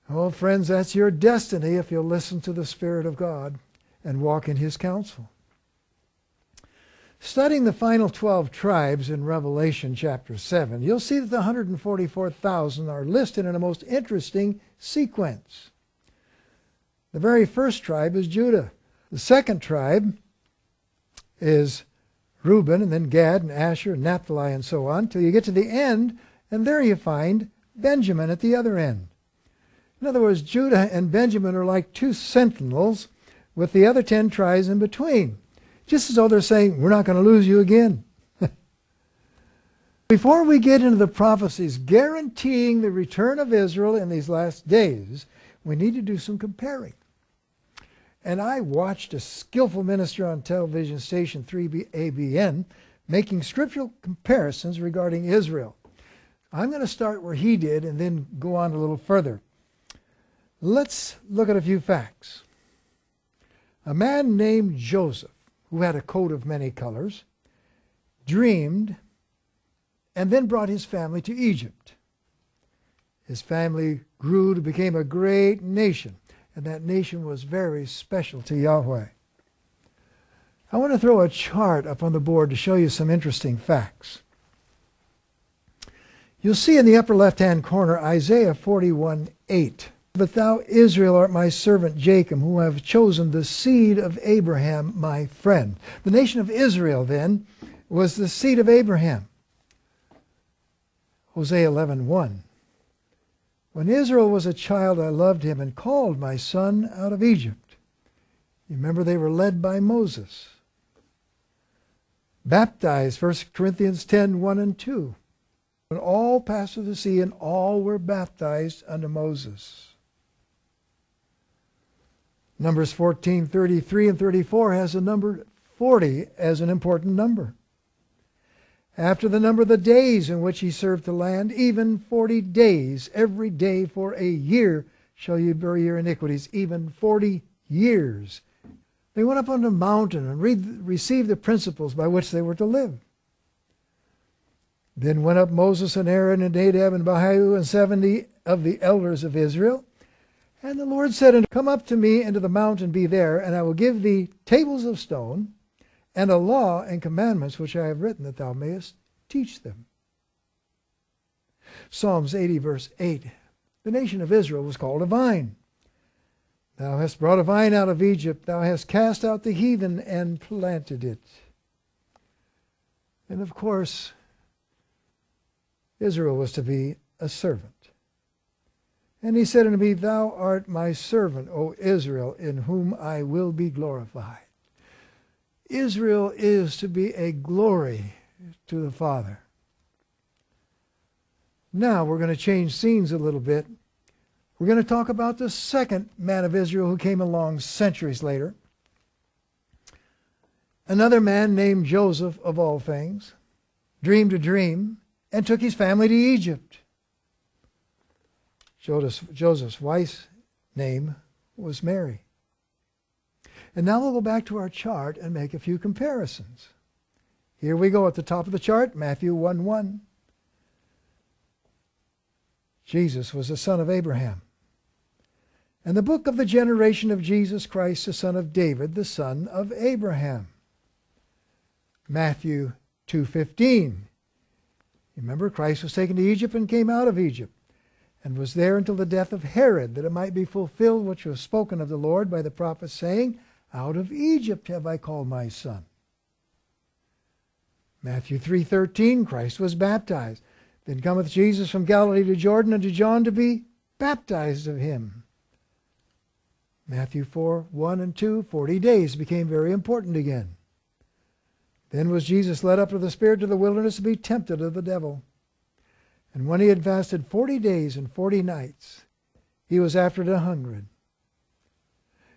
Oh, friends, that's your destiny if you'll listen to the Spirit of God and walk in His counsel. Studying the final 12 tribes in Revelation chapter 7, you'll see that the 144,000 are listed in a most interesting sequence. The very first tribe is Judah. The second tribe is Reuben, and then Gad and Asher and Naphtali and so on, till you get to the end, and there you find Benjamin at the other end. In other words, Judah and Benjamin are like two sentinels with the other 10 tribes in between. Just as though they're saying, we're not going to lose you again. Before we get into the prophecies guaranteeing the return of Israel in these last days, we need to do some comparing. And I watched a skillful minister on television station 3ABN making scriptural comparisons regarding Israel. I'm going to start where he did and then go on a little further. Let's look at a few facts. A man named Joseph, who had a coat of many colors, dreamed and then brought his family to Egypt. His family grew to become a great nation, and that nation was very special to Yahweh. I want to throw a chart up on the board to show you some interesting facts. You'll see in the upper left-hand corner Isaiah 41:8. But thou, Israel, art my servant Jacob, who have chosen the seed of Abraham, my friend. The nation of Israel, then, was the seed of Abraham. Hosea 11:1. When Israel was a child, I loved him and called my son out of Egypt. You remember they were led by Moses. Baptized, 1 Corinthians 10:1 and 2. When all passed through the sea, and all were baptized unto Moses. Numbers 14:33 and 34 has the number 40 as an important number. After the number of the days in which he served the land, even 40 days, every day for a year shall ye bear your iniquities, even 40 years. They went up on the mountain and received the principles by which they were to live. Then went up Moses and Aaron and Nadab and Abihu and 70 of the elders of Israel. And the Lord said unto them, come up to me into the mountain, be there, and I will give thee tables of stone, and a law and commandments which I have written, that thou mayest teach them. Psalms 80 verse 8. The nation of Israel was called a vine. Thou hast brought a vine out of Egypt. Thou hast cast out the heathen and planted it. And of course, Israel was to be a servant. And he said unto me, thou art my servant, O Israel, in whom I will be glorified. Israel is to be a glory to the Father. Now we're going to change scenes a little bit. We're going to talk about the second man of Israel who came along centuries later. Another man named Joseph, of all things, dreamed a dream and took his family to Egypt. Joseph's wife's name was Mary. And now we'll go back to our chart and make a few comparisons. Here we go at the top of the chart, Matthew 1:1. Jesus was the son of Abraham. And the book of the generation of Jesus Christ, the son of David, the son of Abraham. Matthew 2:15. Remember, Christ was taken to Egypt and came out of Egypt, and was there until the death of Herod, that it might be fulfilled which was spoken of the Lord by the prophet, saying, out of Egypt have I called my son. Matthew 3:13, Christ was baptized. Then cometh Jesus from Galilee to Jordan unto John to be baptized of him. Matthew 4:1 and 2, 40 days became very important again. Then was Jesus led up of the Spirit to the wilderness to be tempted of the devil. And when he had fasted 40 days and 40 nights, he was after it 100.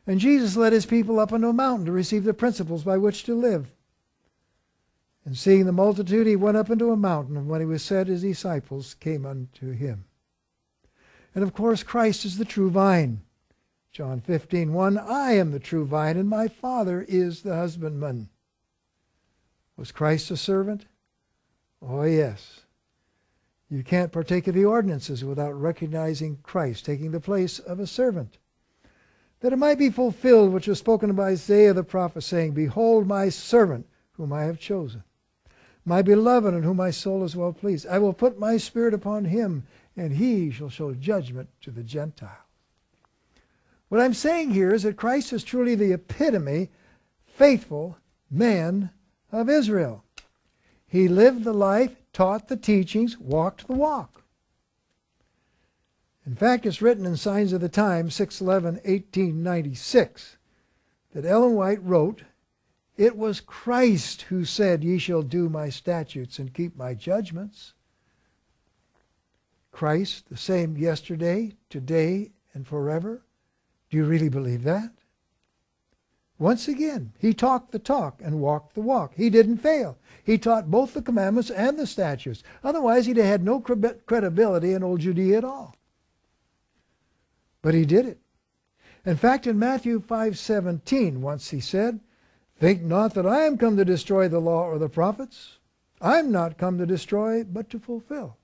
And Jesus led his people up unto a mountain to receive the principles by which to live. And seeing the multitude, he went up into a mountain, and when he was set, his disciples came unto him. And of course, Christ is the true vine. John 15:1, I am the true vine, and my Father is the You can't partake of the ordinances without recognizing Christ, taking the place of a servant. That it might be fulfilled which was spoken by Isaiah the prophet, saying, Behold my servant, whom I have chosen, my beloved, in whom my soul is well pleased. I will put my spirit upon him, and he shall show judgment to the Gentiles. What I'm saying here is that Christ is truly the epitome, faithful man of Israel. He lived the life, taught the teachings, walked the walk. In fact, it's written in Signs of the Times, 6/11/1896, that Ellen White wrote, It was Christ who said, Ye shall do my statutes and keep my judgments. Christ, the same yesterday, today, and forever. Do you really believe that? Once again, he talked the talk and walked the walk. He didn't fail. He taught both the commandments and the statutes. Otherwise, he'd have had no credibility in old Judea at all. But he did it. In fact, in Matthew 5:17, once he said, Think not that I am come to destroy the law or the prophets. I am not come to destroy, but to fulfill.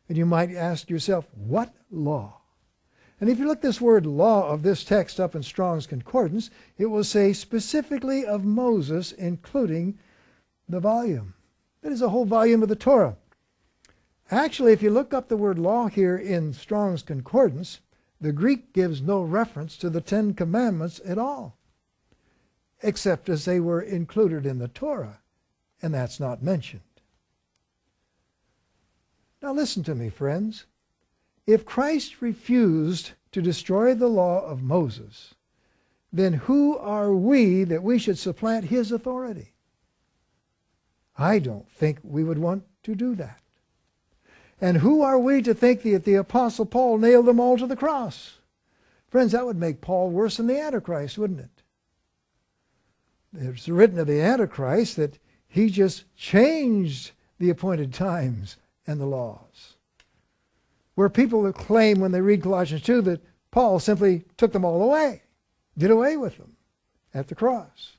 And you might ask yourself, what law? And if you look this word law of this text up in Strong's Concordance, it will say specifically of Moses, including the volume. That is a whole volume of the Torah. Actually, if you look up the word law here in Strong's Concordance, the Greek gives no reference to the 10 Commandments at all, except as they were included in the Torah, and that's not mentioned. Now listen to me, friends. If Christ refused to destroy the law of Moses, then who are we that we should supplant his authority? I don't think we would want to do that. And who are we to think that the Apostle Paul nailed them all to the cross? Friends, that would make Paul worse than the Antichrist, wouldn't it? It's written of the Antichrist that he just changed the appointed times and the laws. Where people will claim when they read Colossians 2 that Paul simply took them all away, did away with them at the cross.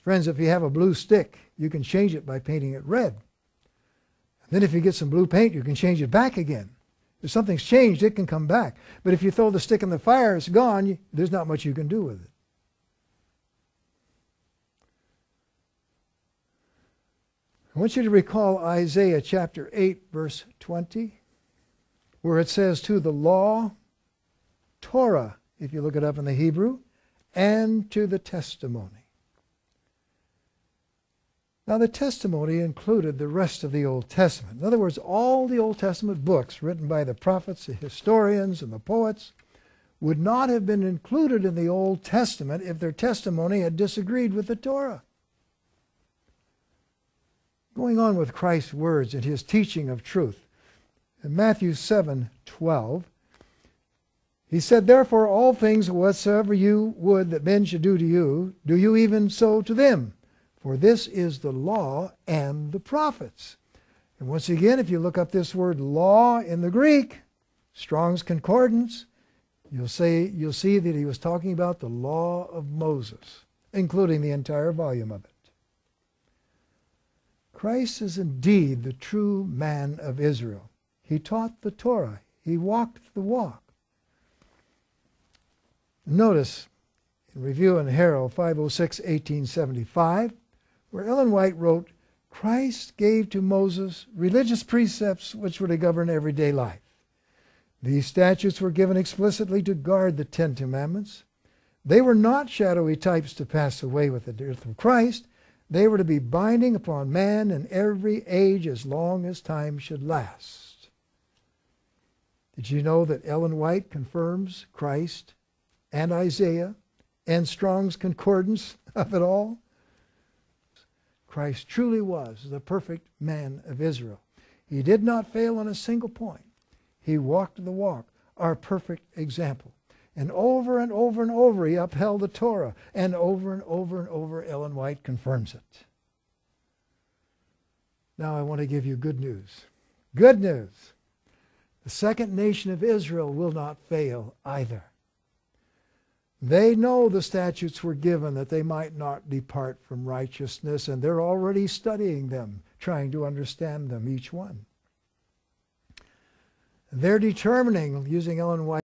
Friends, if you have a blue stick, you can change it by painting it red. And then if you get some blue paint, you can change it back again. If something's changed, it can come back. But if you throw the stick in the fire, it's gone. There's not much you can do with it. I want you to recall Isaiah chapter 8, verse 20, where it says, to the law, Torah, if you look it up in the Hebrew, and to the testimony. Now, the testimony included the rest of the Old Testament. In other words, all the Old Testament books written by the prophets, the historians, and the poets would not have been included in the Old Testament if their testimony had disagreed with the Torah. Going on with Christ's words and his teaching of truth. In Matthew 7:12, he said, Therefore all things whatsoever you would that men should do to you, do you even so to them. For this is the law and the prophets. And once again, if you look up this word law in the Greek, Strong's Concordance, you'll see that he was talking about the law of Moses, including the entire volume of it. Christ is indeed the true man of Israel. He taught the Torah. He walked the walk. Notice in Review and Herald 506/1875, where Ellen White wrote, Christ gave to Moses religious precepts which were to govern everyday life. These statutes were given explicitly to guard the 10 Commandments. They were not shadowy types to pass away with the death of Christ. They were to be binding upon man in every age as long as time should last. Did you know that Ellen White confirms Christ and Isaiah and Strong's Concordance of it all? Christ truly was the perfect man of Israel. He did not fail on a single point. He walked the walk, our perfect example. And over and over he upheld the Torah. And over Ellen White confirms it. Now I want to give you good news. Good news. The second nation of Israel will not fail either. They know the statutes were given that they might not depart from righteousness, and they're already studying them, trying to understand them, each one. They're determining, using Ellen White